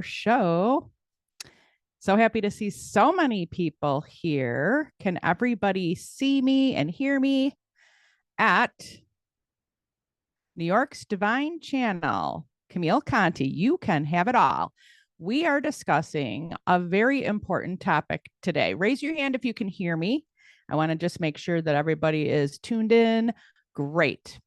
show. So happy to see so many people here. Can everybody see me and hear me at New York's Divine Channel? Camille Conti, you can have it all. We are discussing a very important topic today. Raise your hand if you can hear me. I want to just make sure that everybody is tuned in. Great.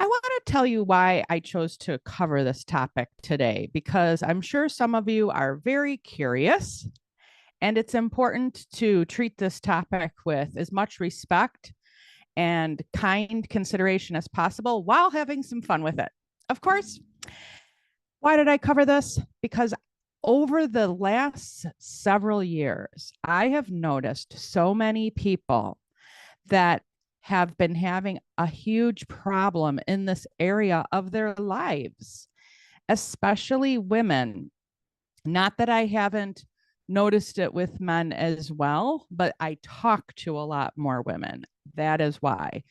I want to tell you why I chose to cover this topic today, because I'm sure some of you are very curious, and it's important to treat this topic with as much respect and kind consideration as possible while having some fun with it. Of course, why did I cover this? Because over the last several years, I have noticed so many people that have been having a huge problem in this area of their lives, especially women. Not that I haven't noticed it with men as well, but I talk to a lot more women. That is why.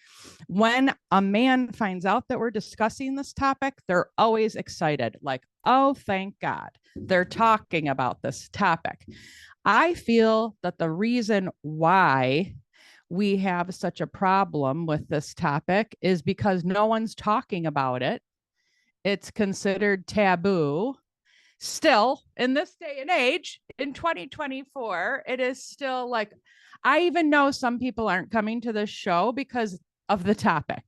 When a man finds out that we're discussing this topic, they're always excited, like, oh, thank God, they're talking about this topic. I feel that the reason why we have such a problem with this topic is because no one's talking about it. It's considered taboo. Still, in this day and age, in 2024, it is still like, I even know some people aren't coming to this show because of the topic.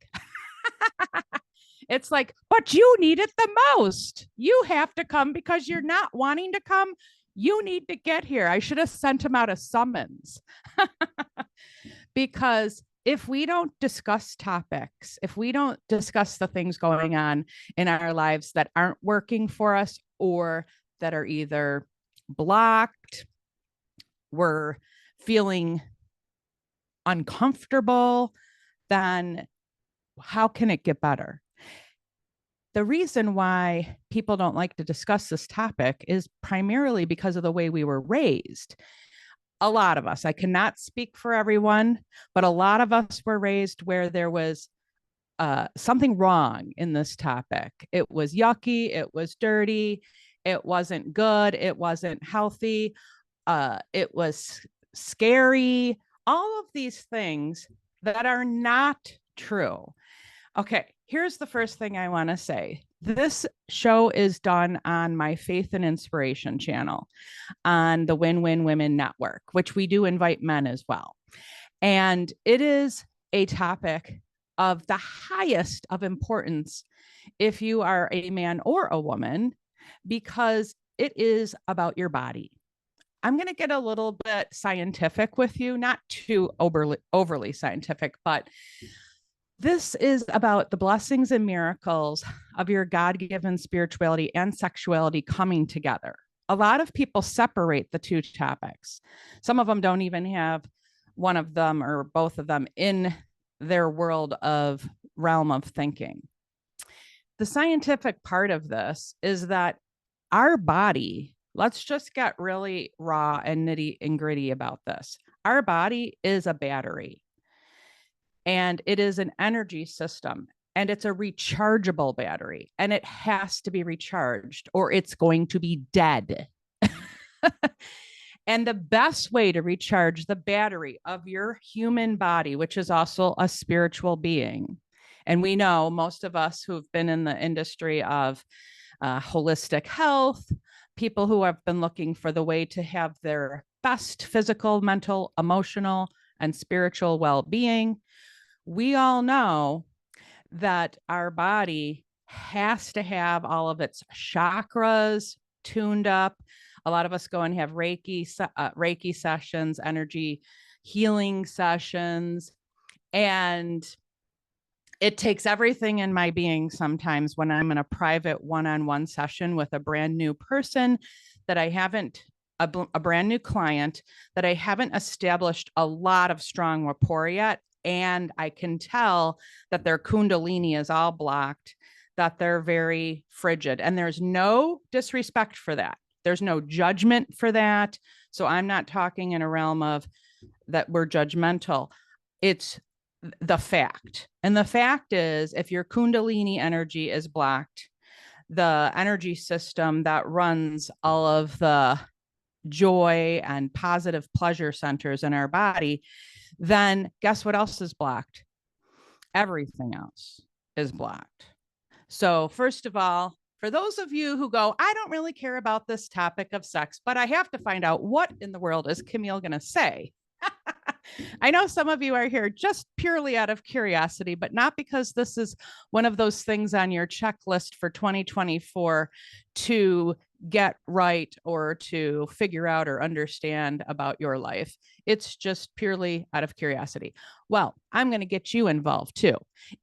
It's like, but you need it the most. You have to come because you're not wanting to come. You need to get here. I should have sent him out a summons. Because if we don't discuss topics, if we don't discuss the things going on in our lives that aren't working for us or that are either blocked, we're feeling uncomfortable, then how can it get better? The reason why people don't like to discuss this topic is primarily because of the way we were raised. A lot of us, I cannot speak for everyone, but a lot of us were raised where there was something wrong in this topic. It was yucky, it was dirty, it wasn't good, it wasn't healthy, it was scary, all of these things that are not true. Okay, here's the first thing I want to say. This show is done on my Faith and Inspiration channel on the Win Win Women Network, which we do invite men as well. And it is a topic of the highest of importance if you are a man or a woman, because it is about your body. I'm going to get a little bit scientific with you, not too overly scientific, but this is about the blessings and miracles of your God-given spirituality and sexuality coming together. A lot of people separate the two topics. Some of them don't even have one of them or both of them in their world of realm of thinking. The scientific part of this is that our body, let's just get really raw and nitty and gritty about this. Our body is a battery. And it is an energy system, and it's a rechargeable battery, and it has to be recharged or it's going to be dead. And the best way to recharge the battery of your human body, which is also a spiritual being, and we know most of us who've been in the industry of holistic health, people who have been looking for the way to have their best physical, mental, emotional, and spiritual well-being, we all know that our body has to have all of its chakras tuned up. A lot of us go and have Reiki sessions, energy healing sessions, and it takes everything in my being sometimes when I'm in a private one-on-one session with a brand new person that I haven't, a brand new client that I haven't established a lot of strong rapport yet. And I can tell that their kundalini is all blocked, that they're very frigid. And there's no disrespect for that. There's no judgment for that. So I'm not talking in a realm of that we're judgmental. It's the fact. And the fact is, if your kundalini energy is blocked, the energy system that runs all of the joy and positive pleasure centers in our body, then guess what else is blocked? Everything else is blocked. So, first of all, for those of you who go, I don't really care about this topic of sex, but I have to find out what in the world is Camille going to say. I know some of you are here just purely out of curiosity, but not because this is one of those things on your checklist for 2024 to get right or to figure out or understand about your life. It's just purely out of curiosity. Well, I'm going to get you involved too.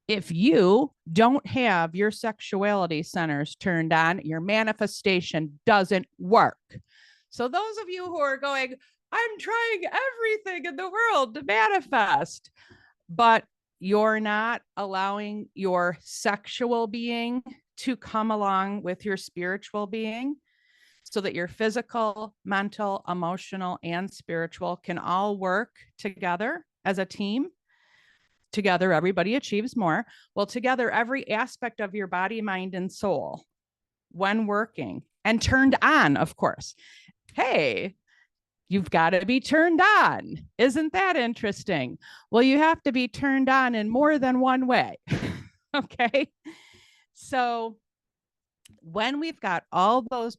If you don't have your sexuality centers turned on, your manifestation doesn't work. So those of you who are going, I'm trying everything in the world to manifest, but you're not allowing your sexual being to come along with your spiritual being so that your physical, mental, emotional, and spiritual can all work together as a team. Together, everybody achieves more. Well, together, every aspect of your body, mind, and soul, when working and turned on, of course. Hey, you've got to be turned on. Isn't that interesting? Well, you have to be turned on in more than one way. Okay. So when we've got all those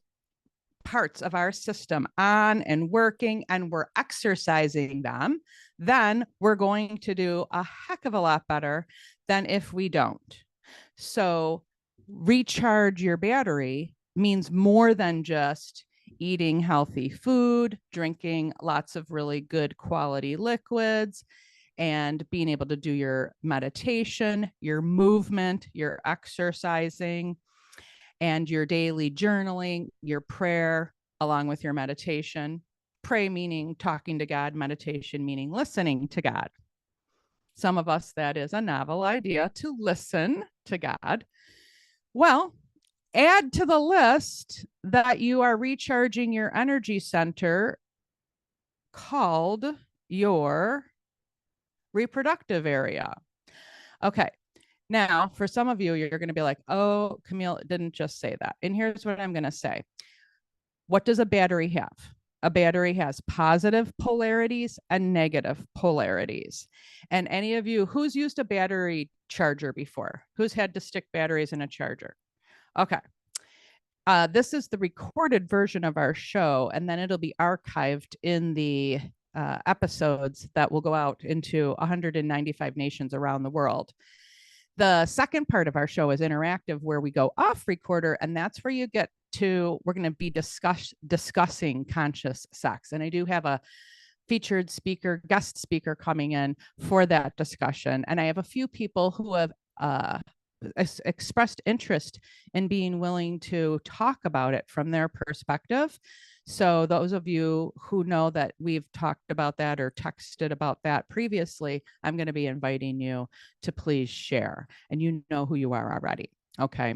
parts of our system on and working and we're exercising them, then we're going to do a heck of a lot better than if we don't. So recharge your battery means more than just eating healthy food, drinking lots of really good quality liquids, and being able to do your meditation, your movement, your exercising, and your daily journaling, your prayer, along with your meditation. Pray meaning talking to God, meditation meaning listening to God. Some of us, that is a novel idea to listen to God. Well, add to the list that you are recharging your energy center called your reproductive area. Okay. Now, for some of you, you're going to be like, oh, Camille didn't just say that. And here's what I'm going to say. What does a battery have? A battery has positive polarities and negative polarities. And any of you who's used a battery charger before, who's had to stick batteries in a charger? Okay. This is the recorded version of our show, and then it'll be archived in the episodes that will go out into 195 nations around the world. The second part of our show is interactive, where we go off recorder, and that's where you get to, we're going to be discussing conscious sex. And I do have a featured speaker, guest speaker coming in for that discussion. And I have a few people who have expressed interest in being willing to talk about it from their perspective. So those of you who know that we've talked about that or texted about that previously, I'm going to be inviting you to please share. And you know who you are already. Okay.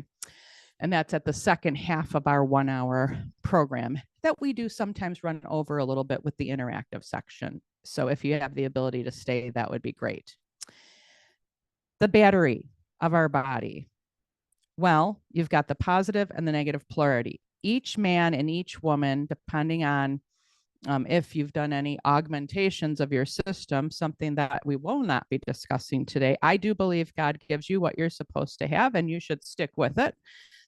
And that's at the second half of our 1 hour program that we do sometimes run over a little bit with the interactive section. So if you have the ability to stay, that would be great. The battery of our body. Well, you've got the positive and the negative polarity. Each man and each woman, depending on if you've done any augmentations of your system, something that we will not be discussing today. I do believe God gives you what you're supposed to have, and you should stick with it.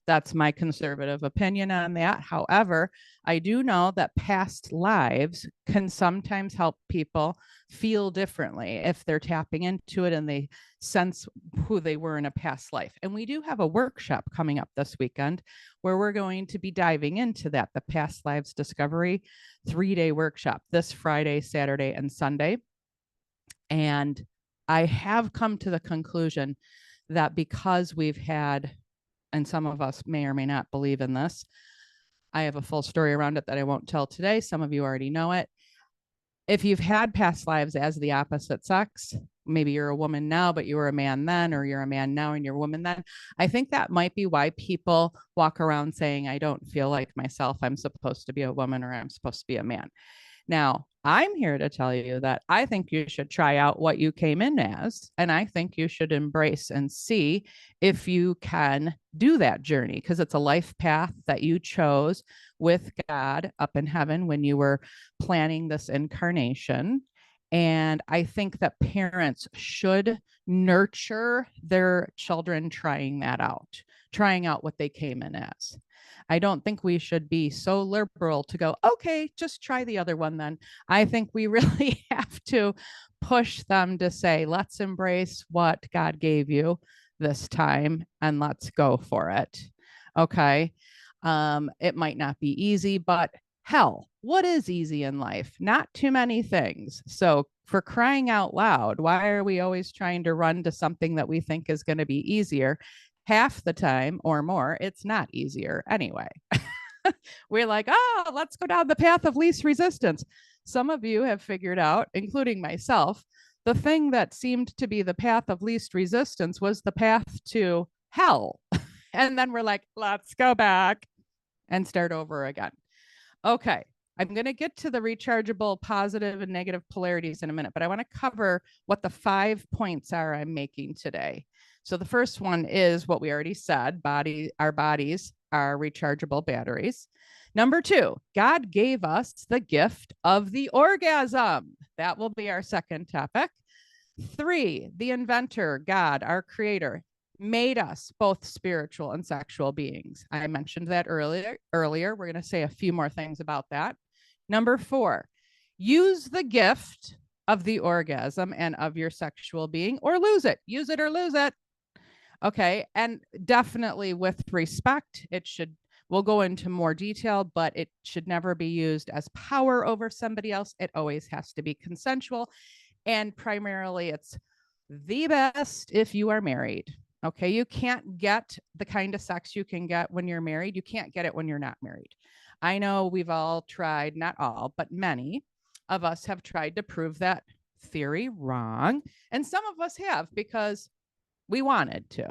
That's my conservative opinion on that. However, I do know that past lives can sometimes help people feel differently if they're tapping into it and they sense who they were in a past life. And we do have a workshop coming up this weekend where we're going to be diving into that, the Past Lives Discovery 3-day workshop this Friday, Saturday, and Sunday. And I have come to the conclusion that because we've had, and some of us may or may not believe in this, I have a full story around it that I won't tell today. Some of you already know it. If you've had past lives as the opposite sex, maybe you're a woman now, but you were a man then, or you're a man now and you're a woman then. I think that might be why people walk around saying, I don't feel like myself. I'm supposed to be a woman or I'm supposed to be a man. Now, I'm here to tell you that I think you should try out what you came in as, and I think you should embrace and see if you can do that journey, because it's a life path that you chose with God up in heaven when you were planning this incarnation. And I think that parents should nurture their children trying that out, trying out what they came in as. I don't think we should be so liberal to go, okay, just try the other one then. I think we really have to push them to say, let's embrace what God gave you this time and let's go for it. Okay. It might not be easy, but hell, what is easy in life? Not too many things. So, for crying out loud, why are we always trying to run to something that we think is going to be easier? Half the time or more, it's not easier anyway. We're like, oh, let's go down the path of least resistance. Some of you have figured out, including myself, the thing that seemed to be the path of least resistance was the path to hell. And then we're like, let's go back and start over again. Okay. I'm going to get to the rechargeable positive and negative polarities in a minute, but I want to cover what the 5 points are I'm making today. So the first one is what we already said, our bodies are rechargeable batteries. Number 2, God gave us the gift of the orgasm. That will be our second topic. 3, the inventor, God, our creator, made us both spiritual and sexual beings. I mentioned that earlier. We're going to say a few more things about that. Number 4, use the gift of the orgasm and of your sexual being, or lose it. Use it or lose it. Okay. And definitely with respect, we'll go into more detail, but it should never be used as power over somebody else. It always has to be consensual. And primarily, it's the best if you are married. Okay. You can't get the kind of sex you can get when you're married. You can't get it when you're not married. I know we've all tried, not all, but many of us have tried to prove that theory wrong. And some of us have because we wanted to.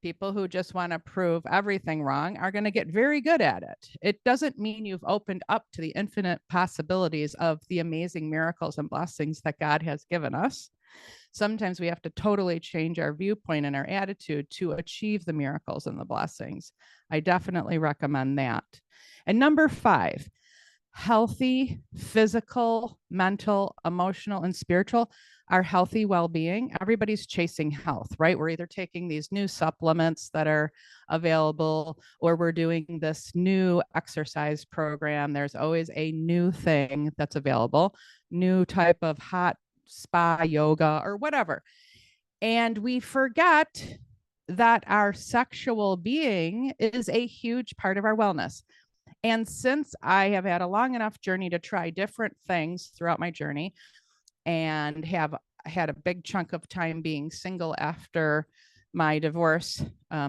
People who just want to prove everything wrong are going to get very good at it. It doesn't mean you've opened up to the infinite possibilities of the amazing miracles and blessings that God has given us. Sometimes we have to totally change our viewpoint and our attitude to achieve the miracles and the blessings. I definitely recommend that. And number 5, healthy physical, mental, emotional, and spiritual, our healthy well-being. Everybody's chasing health, right? We're either taking these new supplements that are available, or we're doing this new exercise program. There's always a new thing that's available, new type of hot spa yoga or whatever. And we forget that our sexual being is a huge part of our wellness. And since I have had a long enough journey to try different things throughout my journey and have had a big chunk of time being single after my divorce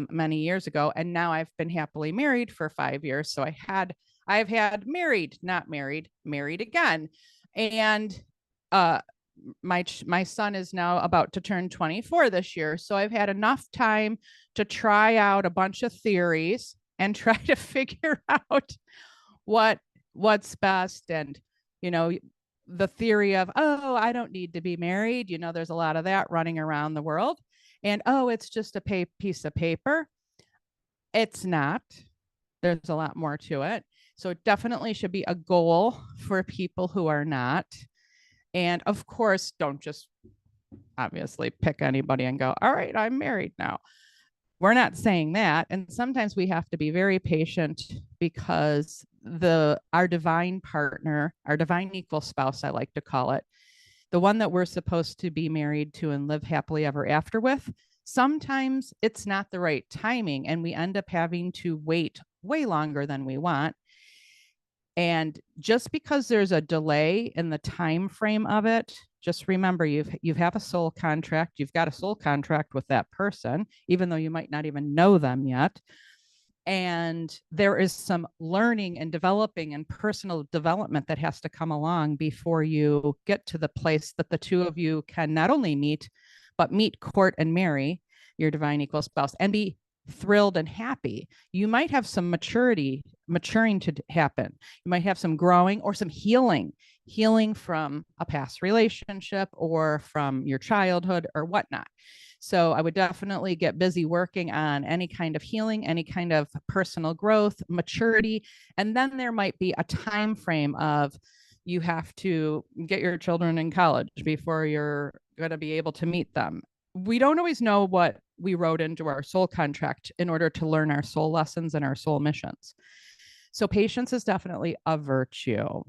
many years ago, and now I've been happily married for 5 years. So I've had married, not married, married again. And my son is now about to turn 24 this year. So I've had enough time to try out a bunch of theories and try to figure out what's best. And, the theory of, oh, I don't need to be married. There's a lot of that running around the world. And, oh, it's just a piece of paper. It's not. There's a lot more to it. So it definitely should be a goal for people who are not. And of course, don't just obviously pick anybody and go, all right, I'm married now. We're not saying that. And sometimes we have to be very patient because our divine partner, our divine equal spouse, I like to call it, the one that we're supposed to be married to and live happily ever after with, sometimes it's not the right timing and we end up having to wait way longer than we want. And just because there's a delay in the time frame of it, just remember you have a soul contract. You've got a soul contract with that person, even though you might not even know them yet. And there is some learning and developing and personal development that has to come along before you get to the place that the two of you can not only meet, but meet, court, and marry your divine equal spouse and be thrilled and happy. You might have some maturing to happen. You might have some growing or some healing. healing from a past relationship or from your childhood or whatnot. So I would definitely get busy working on any kind of healing, any kind of personal growth, maturity. And then there might be a time frame of you have to get your children in college before you're going to be able to meet them. We don't always know what we wrote into our soul contract in order to learn our soul lessons and our soul missions. So patience is definitely a virtue.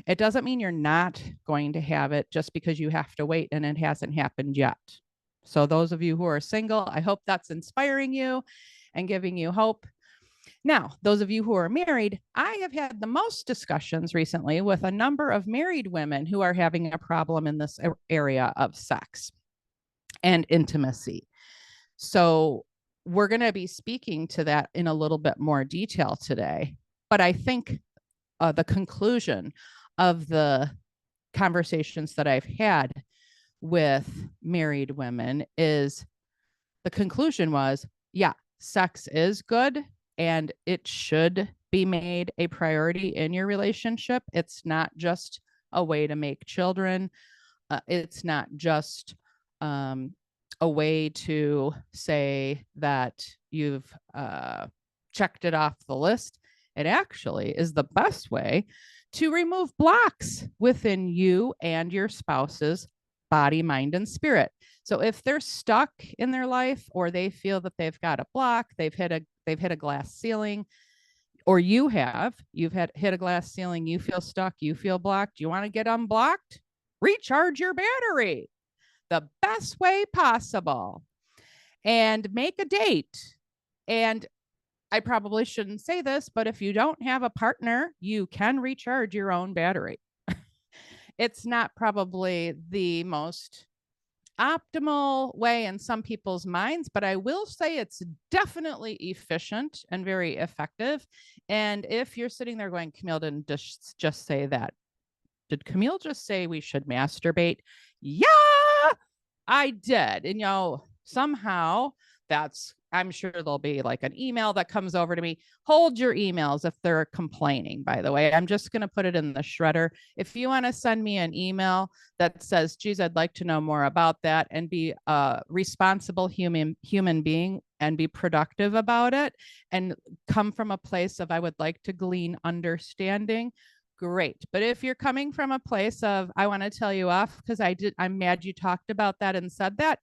It doesn't mean you're not going to have it just because you have to wait and it hasn't happened yet. So those of you who are single, I hope that's inspiring you and giving you hope. Now, those of you who are married, I have had the most discussions recently with a number of married women who are having a problem in this area of sex and intimacy. So we're going to be speaking to that in a little bit more detail today. But I think the conclusion of the conversations that I've had with married women is the conclusion was, yeah, sex is good and it should be made a priority in your relationship. It's not just a way to make children. It's not just a way to say that you've checked it off the list. It actually is the best way to remove blocks within you and your spouse's body, mind, and spirit. So if they're stuck in their life or they feel that they've got a block, they've hit a glass ceiling, or you've hit a glass ceiling, you feel stuck, you feel blocked, you want to get unblocked, recharge your battery the best way possible and make a date. And I probably shouldn't say this, but if you don't have a partner, you can recharge your own battery. It's not probably the most optimal way in some people's minds, but I will say it's definitely efficient and very effective. And if you're sitting there going, Camille didn't just say that. Did Camille just say we should masturbate? Yeah, I did. And somehow I'm sure there'll be like an email that comes over to me. Hold your emails if they're complaining, by the way. I'm just going to put it in the shredder. If you want to send me an email that says, geez, I'd like to know more about that and be a responsible human being and be productive about it and come from a place of I would like to glean understanding, great. But if you're coming from a place of I want to tell you off because I'm mad you talked about that and said that,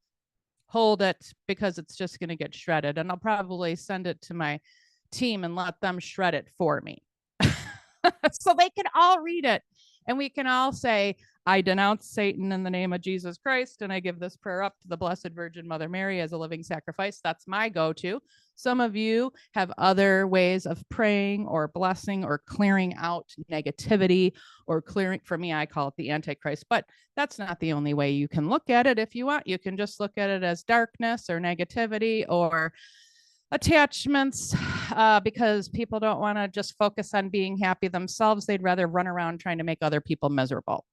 hold it, because it's just going to get shredded. And I'll probably send it to my team and let them shred it for me. So they can all read it. And we can all say, I denounce Satan in the name of Jesus Christ. And I give this prayer up to the Blessed Virgin Mother Mary as a living sacrifice. That's my go-to. Some of you have other ways of praying or blessing or clearing out negativity or clearing. For me, I call it the Antichrist, but that's not the only way you can look at it. If you want, you can just look at it as darkness or negativity or attachments, because people don't want to just focus on being happy themselves. They'd rather run around trying to make other people miserable.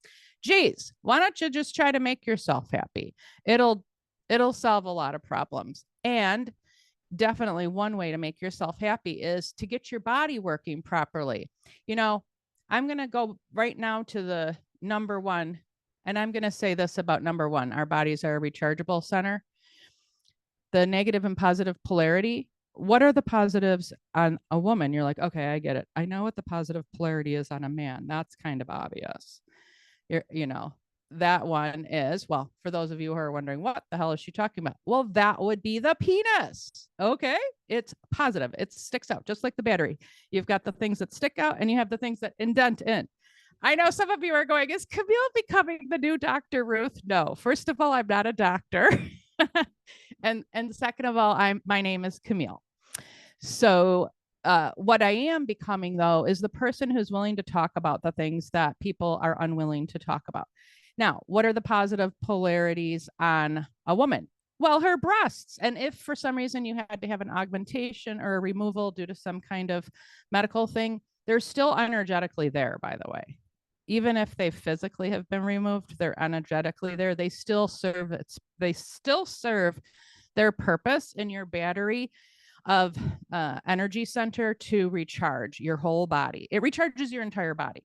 Geez, why don't you just try to make yourself happy? It'll solve a lot of problems. And definitely one way to make yourself happy is to get your body working properly. I'm going to go right now to the number one, and I'm going to say this about number one. Our bodies are a rechargeable center. The negative and positive polarity. What are the positives on a woman? You're like, okay, I get it. I know what the positive polarity is on a man. That's kind of obvious. That one is, well, for those of you who are wondering, what the hell is she talking about? Well, that would be the penis. Okay. It's positive. It sticks out just like the battery. You've got the things that stick out and you have the things that indent in. I know some of you are going, is Camille becoming the new Dr. Ruth? No. First of all, I'm not a doctor. and second of all, my name is Camille. So what I am becoming, though, is the person who's willing to talk about the things that people are unwilling to talk about. Now, what are the positive polarities on a woman? Well, her breasts. And if for some reason you had to have an augmentation or a removal due to some kind of medical thing, they're still energetically there, by the way. Even if they physically have been removed, they're energetically there. They still serve their purpose in your battery of energy center to recharge your whole body. It recharges your entire body.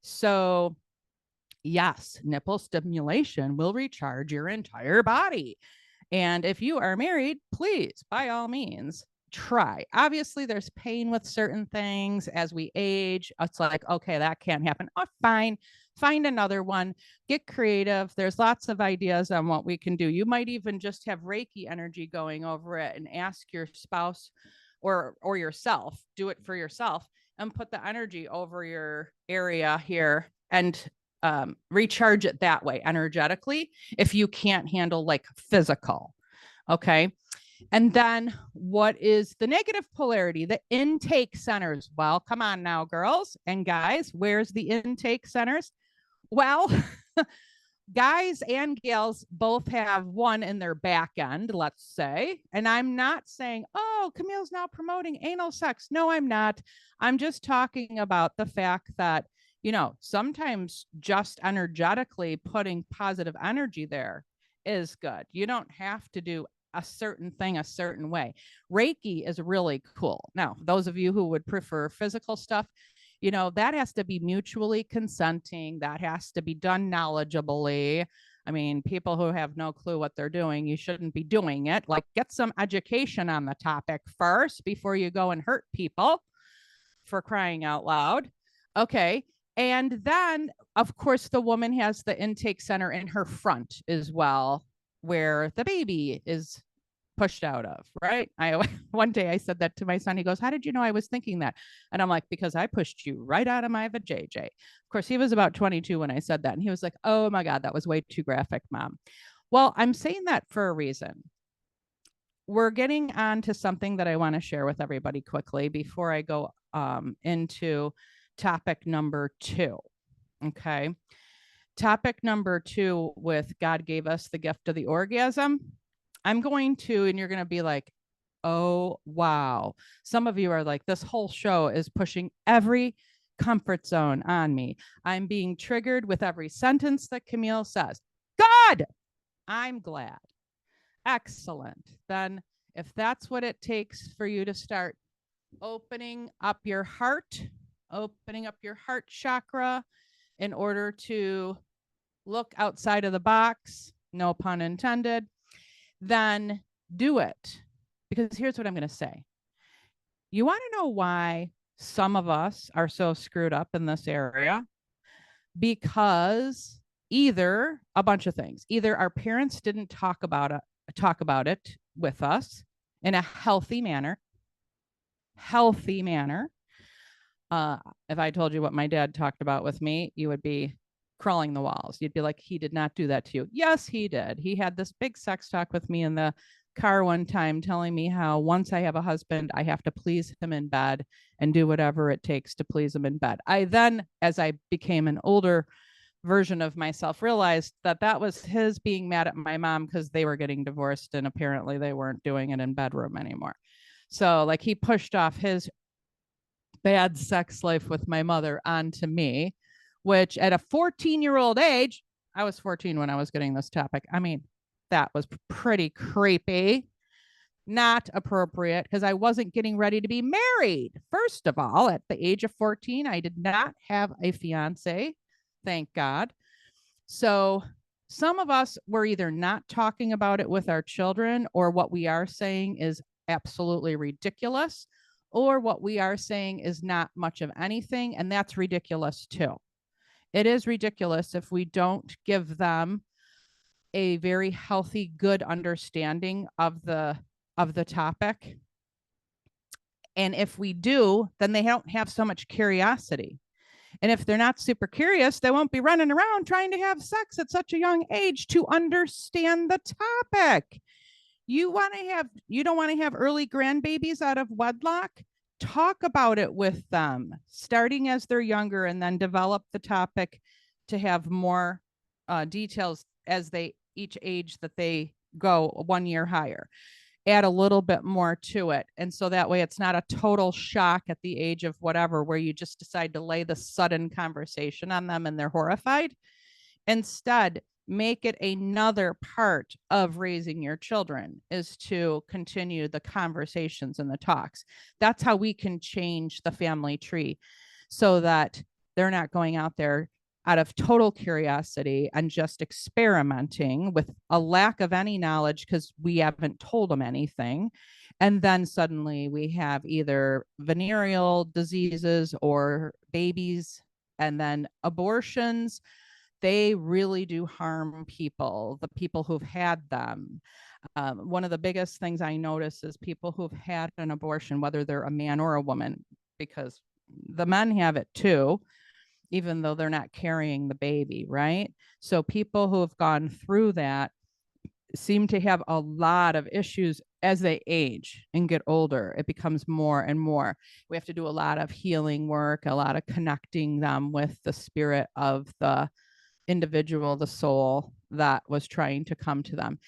So Yes, nipple stimulation will recharge your entire body. And if you are married, please, by all means, try. Obviously, there's pain with certain things as we age. It's like, okay, that can't happen. Oh, fine. Find another one. Get creative. There's lots of ideas on what we can do. You might even just have Reiki energy going over it and ask your spouse or yourself, do it for yourself and put the energy over your area here and recharge it that way energetically if you can't handle like physical. Okay. And then what is the negative polarity? The intake centers. Well, come on now, girls and guys. Where's the intake centers? Well, guys and gals both have one in their back end, let's say. And I'm not saying, oh, Camille's now promoting anal sex. No, I'm not. I'm just talking about the fact that, you know, sometimes just energetically putting positive energy there is good. You don't have to do a certain thing a certain way. Reiki is really cool. Now, those of you who would prefer physical stuff, you know, that has to be mutually consenting. That has to be done knowledgeably. I mean, people who have no clue what they're doing, you shouldn't be doing it. Like, get some education on the topic first before you go and hurt people, for crying out loud. Okay. And then, of course, the woman has the intake center in her front as well, where the baby is pushed out of, right? One day I said that to my son. He goes, how did you know I was thinking that? And I'm like, because I pushed you right out of my vajayjay. Of course, he was about 22 when I said that. And he was like, oh my God, that was way too graphic, Mom. Well, I'm saying that for a reason. We're getting on to something that I want to share with everybody quickly before I go into topic number 2. Okay. Topic number 2 with God gave us the gift of the orgasm. I'm going to, and you're going to be like, oh, wow. Some of you are like, this whole show is pushing every comfort zone on me. I'm being triggered with every sentence that Camille says. God, I'm glad. Excellent. Then if that's what it takes for you to start opening up your heart chakra in order to look outside of the box, no pun intended, then do it. Because here's what I'm going to say. You want to know why some of us are so screwed up in this area? Because either a bunch of things. Either our parents didn't talk about it with us in a healthy manner. If I told you what my dad talked about with me, you would be crawling the walls. You'd be like, he did not do that to you. Yes, he did. He had this big sex talk with me in the car one time, telling me how once I have a husband, I have to please him in bed and do whatever it takes to please him in bed. I then, as I became an older version of myself, realized that that was his being mad at my mom because they were getting divorced and apparently they weren't doing it in bedroom anymore. So like he pushed off his bad sex life with my mother onto me, which at a 14-year-old age, I was 14 when I was getting this topic. I mean, that was pretty creepy, not appropriate, because I wasn't getting ready to be married. First of all, at the age of 14, I did not have a fiance, thank God. So some of us were either not talking about it with our children, or what we are saying is absolutely ridiculous, or what we are saying is not much of anything, and that's ridiculous too. It is ridiculous if we don't give them a very healthy, good understanding of the topic. And if we do, then they don't have so much curiosity. And if they're not super curious, they won't be running around trying to have sex at such a young age to understand the topic. You don't want to have early grandbabies out of wedlock? Talk about it with them, starting as they're younger, and then develop the topic to have more details as they each age that they go 1 year higher. Add a little bit more to it. And so that way it's not a total shock at the age of whatever, where you just decide to lay the sudden conversation on them and they're horrified. Instead, make it another part of raising your children, is to continue the conversations and the talks. That's how we can change the family tree, so that they're not going out there out of total curiosity and just experimenting with a lack of any knowledge because we haven't told them anything. And then suddenly we have either venereal diseases or babies, and then abortions. They really do harm people, the people who've had them. One of the biggest things I notice is people who've had an abortion, whether they're a man or a woman, because the men have it too, even though they're not carrying the baby, right? So people who have gone through that seem to have a lot of issues as they age and get older. It becomes more and more. We have to do a lot of healing work, a lot of connecting them with the spirit of the individual, the soul that was trying to come to them.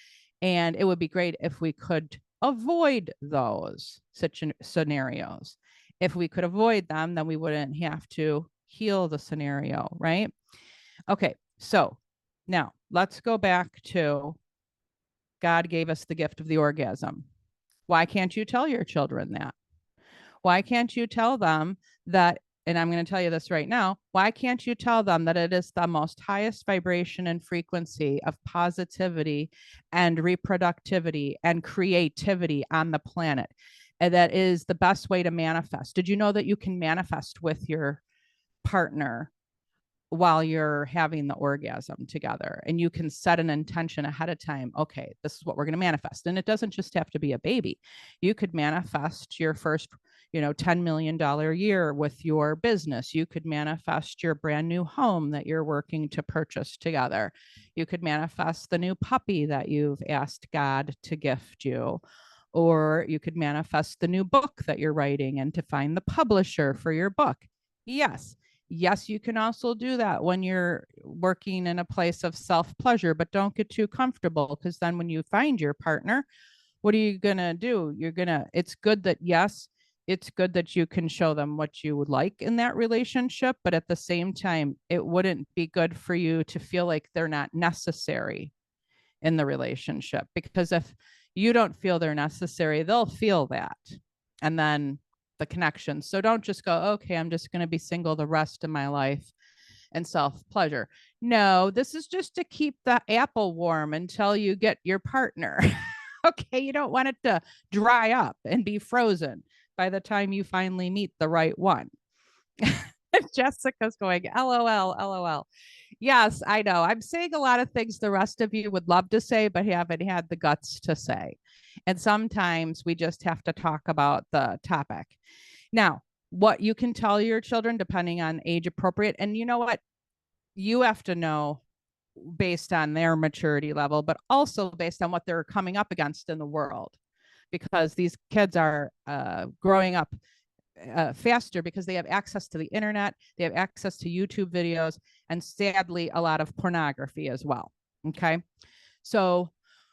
And it would be great if we could avoid those such scenarios. If we could avoid them, then we wouldn't have to heal the scenario, right? Okay, so now let's go back to God gave us the gift of the orgasm. Why can't you tell your children that? Why can't you tell them that? And I'm going to tell you this right now. Why can't you tell them that it is the most highest vibration and frequency of positivity and reproductivity and creativity on the planet? And that is the best way to manifest. Did you know that you can manifest with your partner while you're having the orgasm together, and you can set an intention ahead of time? Okay, this is what we're going to manifest. And it doesn't just have to be a baby. You could manifest your first, $10 million year with your business. You could manifest your brand new home that you're working to purchase together. You could manifest the new puppy that you've asked God to gift you. Or you could manifest the new book that you're writing and to find the publisher for your book. Yes, you can also do that when you're working in a place of self-pleasure, but don't get too comfortable, because then when you find your partner, what are you going to do? It's good that, yes, it's good that you can show them what you would like in that relationship, but at the same time, it wouldn't be good for you to feel like they're not necessary in the relationship, because if you don't feel they're necessary, they'll feel that. And then the connection. So don't just go, okay, I'm just going to be single the rest of my life and self-pleasure. No, this is just to keep the apple warm until you get your partner. Okay, you don't want it to dry up and be frozen by the time you finally meet the right one. Jessica's going, LOL, LOL. Yes, I know. I'm saying a lot of things the rest of you would love to say, but haven't had the guts to say. And sometimes we just have to talk about the topic. Now, what you can tell your children, depending on age appropriate, and you know what? You have to know based on their maturity level, but also based on what they're coming up against in the world, because these kids are growing up faster because they have access to the internet, they have access to YouTube videos, and sadly, a lot of pornography as well. Okay. So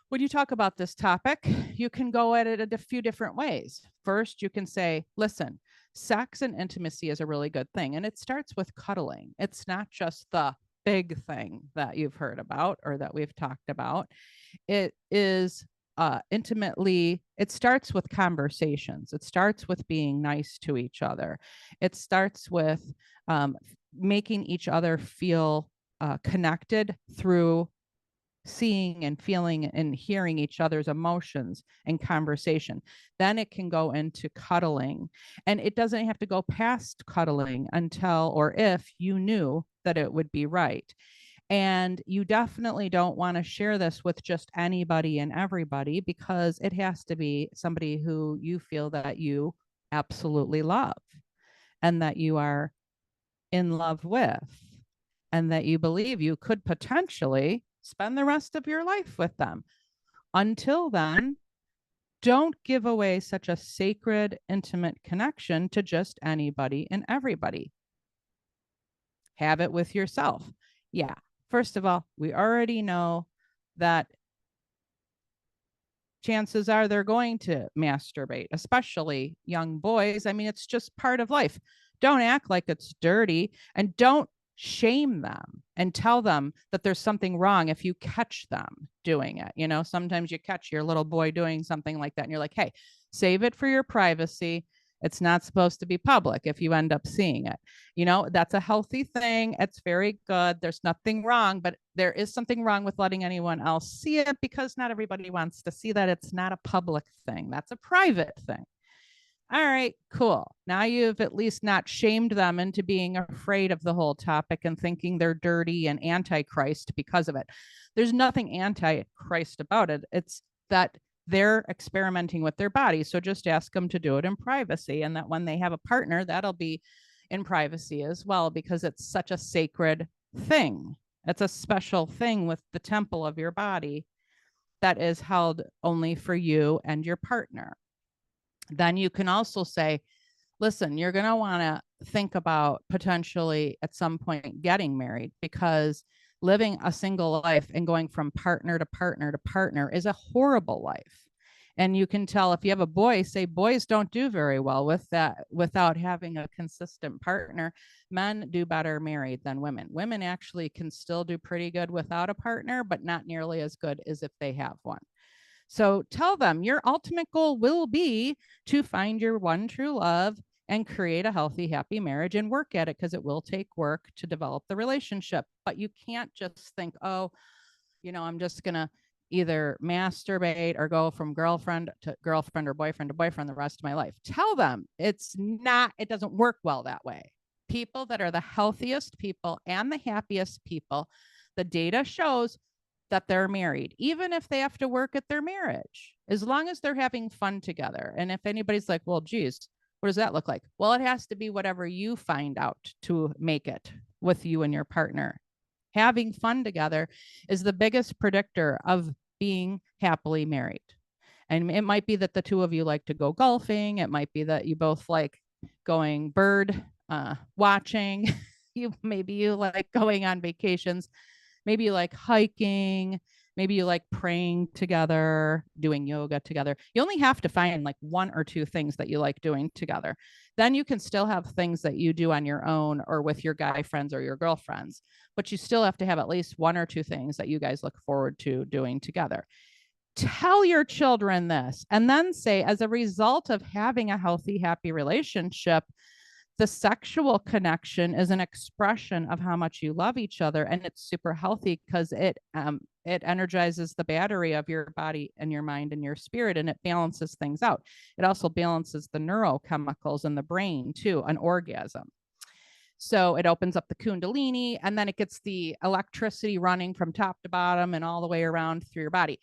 when you talk about this topic, you can go at it a few different ways. First, you can say, listen, sex and intimacy is a really good thing. And it starts with cuddling. It's not just the big thing that you've heard about or that we've talked about. It is intimately, it starts with conversations. It starts with being nice to each other. It starts with making each other feel connected through seeing and feeling and hearing each other's emotions and conversation. Then it can go into cuddling, and it doesn't have to go past cuddling until or if you knew that it would be right. And you definitely don't want to share this with just anybody and everybody, because it has to be somebody who you feel that you absolutely love and that you are in love with and that you believe you could potentially spend the rest of your life with them. Until then, don't give away such a sacred, intimate connection to just anybody and everybody. Have it with yourself. Yeah. First of all, we already know that chances are they're going to masturbate, especially young boys. I mean, it's just part of life. Don't act like it's dirty, and don't shame them and tell them that there's something wrong if you catch them doing it. You know, sometimes you catch your little boy doing something like that and you're like, hey, save it for your privacy. It's not supposed to be public if you end up seeing it. You know, that's a healthy thing. It's very good. There's nothing wrong, but there is something wrong with letting anyone else see it because not everybody wants to see that. It's not a public thing. That's a private thing. All right, cool. Now you've at least not shamed them into being afraid of the whole topic and thinking they're dirty and antichrist because of it. There's nothing antichrist about it. It's that they're experimenting with their body. So just ask them to do it in privacy, and that when they have a partner, that'll be in privacy as well, because it's such a sacred thing. It's a special thing with the temple of your body that is held only for you and your partner. Then you can also say, listen, you're going to want to think about potentially at some point getting married, because living a single life and going from partner to partner to partner is a horrible life. And you can tell if you have a boy, say boys don't do very well with that without having a consistent partner. Men do better married than women. Women actually can still do pretty good without a partner, but not nearly as good as if they have one. So tell them your ultimate goal will be to find your one true love and create a healthy, happy marriage and work at it, because it will take work to develop the relationship. But you can't just think, oh, you know, I'm just going to either masturbate or go from girlfriend or boyfriend to boyfriend the rest of my life. Tell them it doesn't work well that way. People that are the healthiest people and the happiest people, the data shows that they're married, even if they have to work at their marriage, as long as they're having fun together. And if anybody's like, well, geez, what does that look like? Well, it has to be whatever you find out to make it with you and your partner. Having fun together is the biggest predictor of being happily married. And it might be that the two of you like to go golfing. It might be that you both like going bird watching. Maybe you like going on vacations. Maybe you like hiking. Maybe you like praying together, doing yoga together. You only have to find like one or two things that you like doing together. Then you can still have things that you do on your own or with your guy friends or your girlfriends, but you still have to have at least one or two things that you guys look forward to doing together. Tell your children this, and then say, as a result of having a healthy, happy relationship, the sexual connection is an expression of how much you love each other, and it's super healthy because it energizes the battery of your body and your mind and your spirit, and it balances things out. It also balances the neurochemicals in the brain too, an orgasm. So it opens up the kundalini, and then it gets the electricity running from top to bottom and all the way around through your body.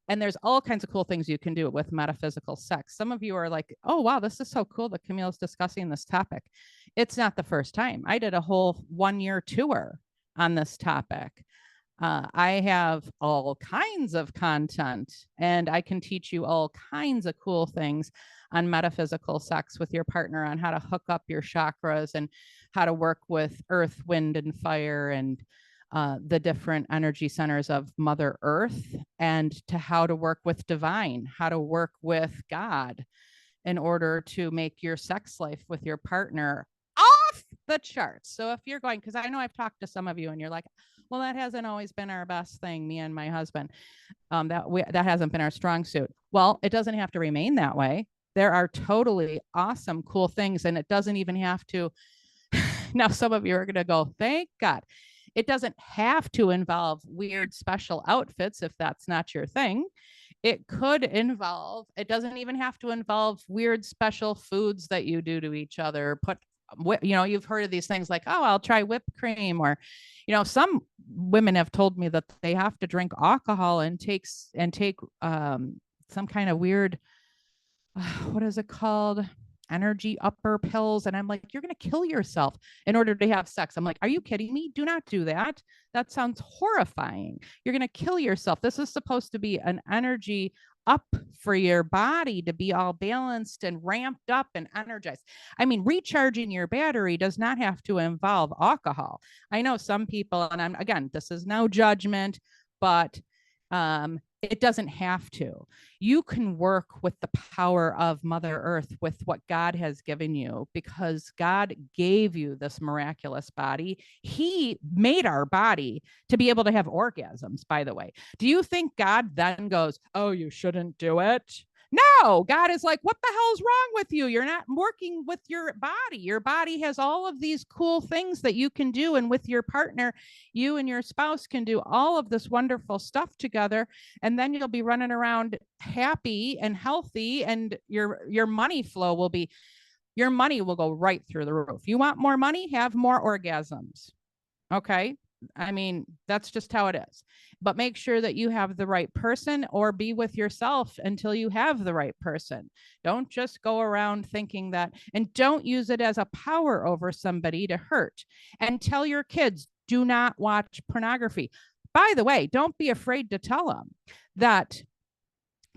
And there's all kinds of cool things you can do with metaphysical sex. Some of you are like, oh, wow, this is so cool that Camille's discussing this topic. It's not the first time. I did a whole 1-year tour on this topic. I have all kinds of content, and I can teach you all kinds of cool things on metaphysical sex with your partner, on how to hook up your chakras and how to work with earth, wind, and fire, and the different energy centers of Mother Earth, and to how to work with divine, how to work with God in order to make your sex life with your partner off the charts. So if you're going, because I know I've talked to some of you and you're like, well, that hasn't always been our best thing, me and my husband. That hasn't been our strong suit. Well, it doesn't have to remain that way. There are totally awesome, cool things, and it doesn't even have to. Now, some of you are going to go, thank God. It doesn't have to involve weird special outfits if that's not your thing. It could involve, it doesn't even have to involve weird special foods that you do to each other. You've heard of these things like, oh, I'll try whipped cream, or, some women have told me that they have to drink alcohol and take some kind of weird, what is it called? Energy upper pills. And I'm like, you're going to kill yourself in order to have sex. I'm like, are you kidding me? Do not do that. That sounds horrifying. You're going to kill yourself. This is supposed to be an energy up for your body to be all balanced and ramped up and energized. I mean, recharging your battery does not have to involve alcohol. I know some people, and again, this is no judgment, but it doesn't have to. You can work with the power of Mother Earth, with what God has given you, because God gave you this miraculous body. He made our body to be able to have orgasms, by the way. Do you think God then goes, oh, you shouldn't do it? No, God is like, what the hell's wrong with you? You're not working with your body. Your body has all of these cool things that you can do. And with your partner, you and your spouse can do all of this wonderful stuff together. And then you'll be running around happy and healthy, and your money flow will be, your money will go right through the roof. You want more money? Have more orgasms. Okay. I mean, that's just how it is. But make sure that you have the right person, or be with yourself until you have the right person. Don't just go around thinking that, and don't use it as a power over somebody to hurt. And tell your kids, do not watch pornography. By the way, don't be afraid to tell them that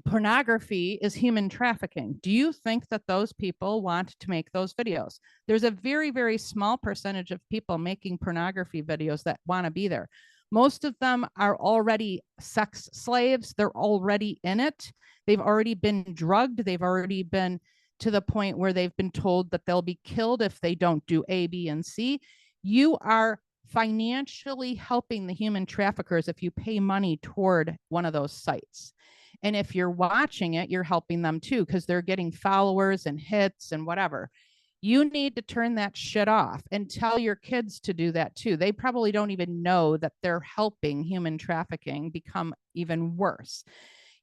pornography is human trafficking. Do you think that those people want to make those videos? There's a very, very small percentage of people making pornography videos that want to be there. Most of them are already sex slaves. They're already in it. They've already been drugged. They've already been to the point where they've been told that they'll be killed if they don't do A, B, and C. You are financially helping the human traffickers if you pay money toward one of those sites. And if you're watching it, you're helping them too, because they're getting followers and hits and whatever. You need to turn that shit off and tell your kids to do that too. They probably don't even know that they're helping human trafficking become even worse.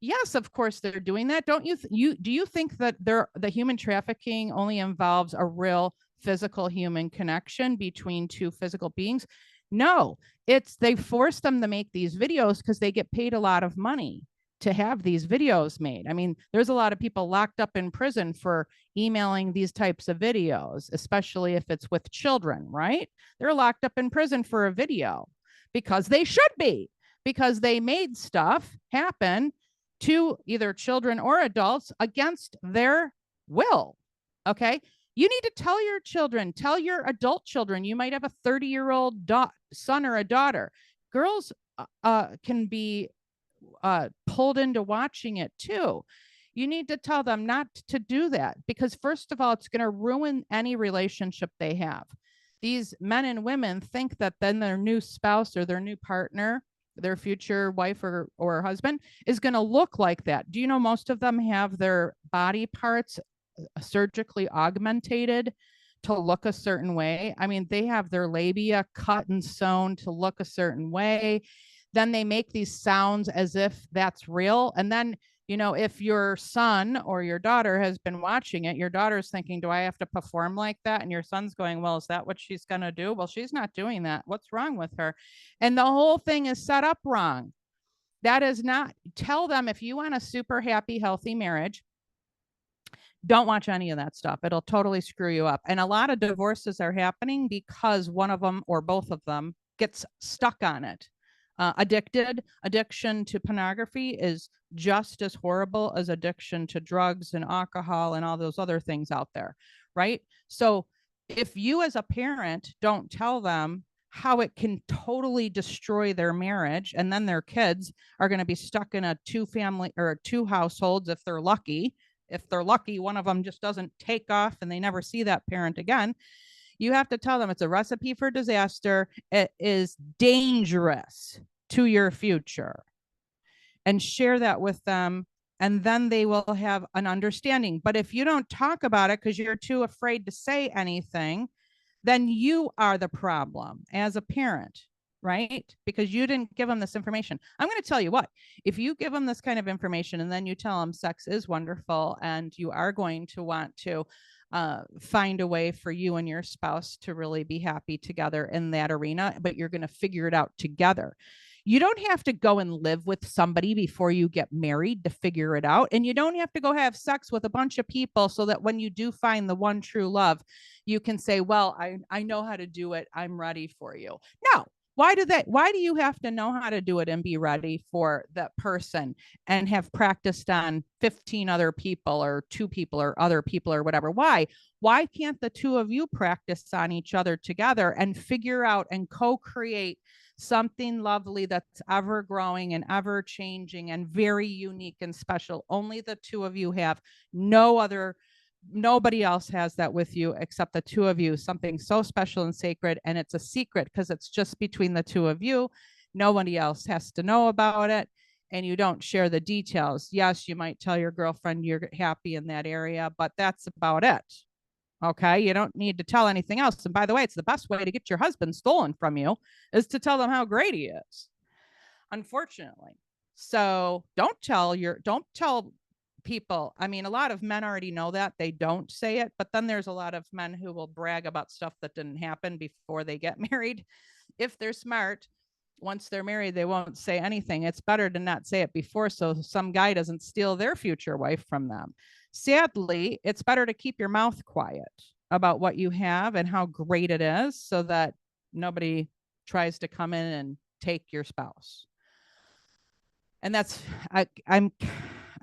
Yes, of course they're doing that. Don't you? Do you think that the human trafficking only involves a real physical human connection between two physical beings? No, they force them to make these videos because they get paid a lot of money to have these videos made. I mean, there's a lot of people locked up in prison for emailing these types of videos, especially if it's with children, right? They're locked up in prison for a video because they should be, because they made stuff happen to either children or adults against their will. Okay. You need to tell your children, tell your adult children. You might have a 30-year-old son or a daughter. Girls can be pulled into watching it too. You need to tell them not to do that, because first of all, it's going to ruin any relationship they have. These men and women think that then their new spouse or their new partner, their future wife or husband, is going to look like that. Do you know most of them have their body parts surgically augmented to look a certain way? I mean, they have their labia cut and sewn to look a certain way. Then they make these sounds as if that's real. And then, you know, if your son or your daughter has been watching it, your daughter's thinking, do I have to perform like that? And your son's going, well, is that what she's going to do? Well, she's not doing that. What's wrong with her? And the whole thing is set up wrong. That is not, tell them, if you want a super happy, healthy marriage, don't watch any of that stuff. It'll totally screw you up. And a lot of divorces are happening because one of them or both of them gets stuck on it. Addiction to pornography is just as horrible as addiction to drugs and alcohol and all those other things out there, right? So if you as a parent don't tell them how it can totally destroy their marriage, and then their kids are going to be stuck in a two-family or two households if they're lucky. If they're lucky, one of them just doesn't take off and they never see that parent again. You have to tell them it's a recipe for disaster. It is dangerous to your future, and share that with them. And then they will have an understanding. But if you don't talk about it because you're too afraid to say anything, then you are the problem as a parent, right? Because you didn't give them this information. I'm going to tell you what, if you give them this kind of information and then you tell them sex is wonderful and you are going to want to find a way for you and your spouse to really be happy together in that arena, but you're going to figure it out together. You don't have to go and live with somebody before you get married to figure it out. And you don't have to go have sex with a bunch of people so that when you do find the one true love, you can say, well, I know how to do it. I'm ready for you. No. Why do you have to know how to do it and be ready for that person and have practiced on 15 other people or 2 people or other people or whatever? Why can't the 2 of you practice on each other together and figure out and co-create something lovely that's ever growing and ever changing and very unique and special? Only the 2 of you have. Nobody else has that with you except the 2 of you, something so special and sacred. And it's a secret because it's just between the 2 of you. Nobody else has to know about it. and you don't share the details. Yes, you might tell your girlfriend you're happy in that area, but that's about it. Okay. You don't need to tell anything else. And by the way, it's the best way to get your husband stolen from you is to tell them how great he is, unfortunately. So don't tell people. I mean, a lot of men already know that. They don't say it, but then there's a lot of men who will brag about stuff that didn't happen before they get married. If they're smart, once they're married, they won't say anything. It's better to not say it before so some guy doesn't steal their future wife from them. Sadly, it's better to keep your mouth quiet about what you have and how great it is so that nobody tries to come in and take your spouse. And that's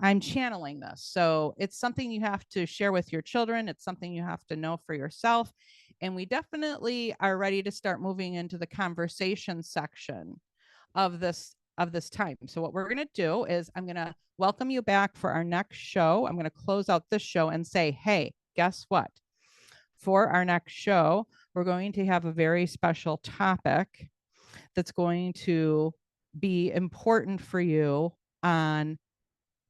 I'm channeling this. So it's something you have to share with your children. It's something you have to know for yourself. And we definitely are ready to start moving into the conversation section of this time. So what we're going to do is I'm going to welcome you back for our next show. I'm going to close out this show and say, hey, guess what? For our next show, we're going to have a very special topic that's going to be important for you on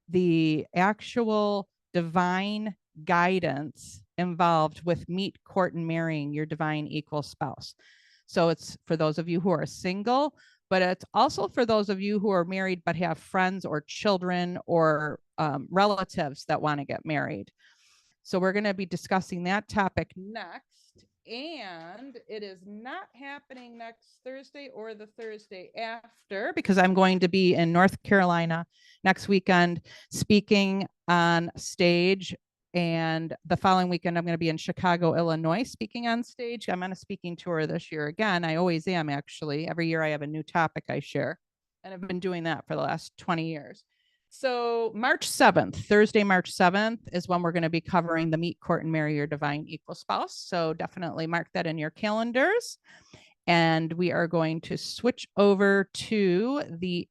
the actual divine guidance involved with meet, court, and marrying your divine equal spouse. So it's for those of you who are single, but it's also for those of you who are married but have friends or children or relatives that want to get married. So we're going to be discussing that topic next. And it is not happening next Thursday or the Thursday after because I'm going to be in North Carolina next weekend speaking on stage. And the following weekend, I'm going to be in Chicago, Illinois, speaking on stage. I'm on a speaking tour this year again. I always am, actually. Every year I have a new topic I share. And I've been doing that for the last 20 years. So March 7th, Thursday, March 7th is when we're going to be covering the meet, court, and marry your divine equal spouse. So definitely mark that in your calendars. And we are going to switch over to the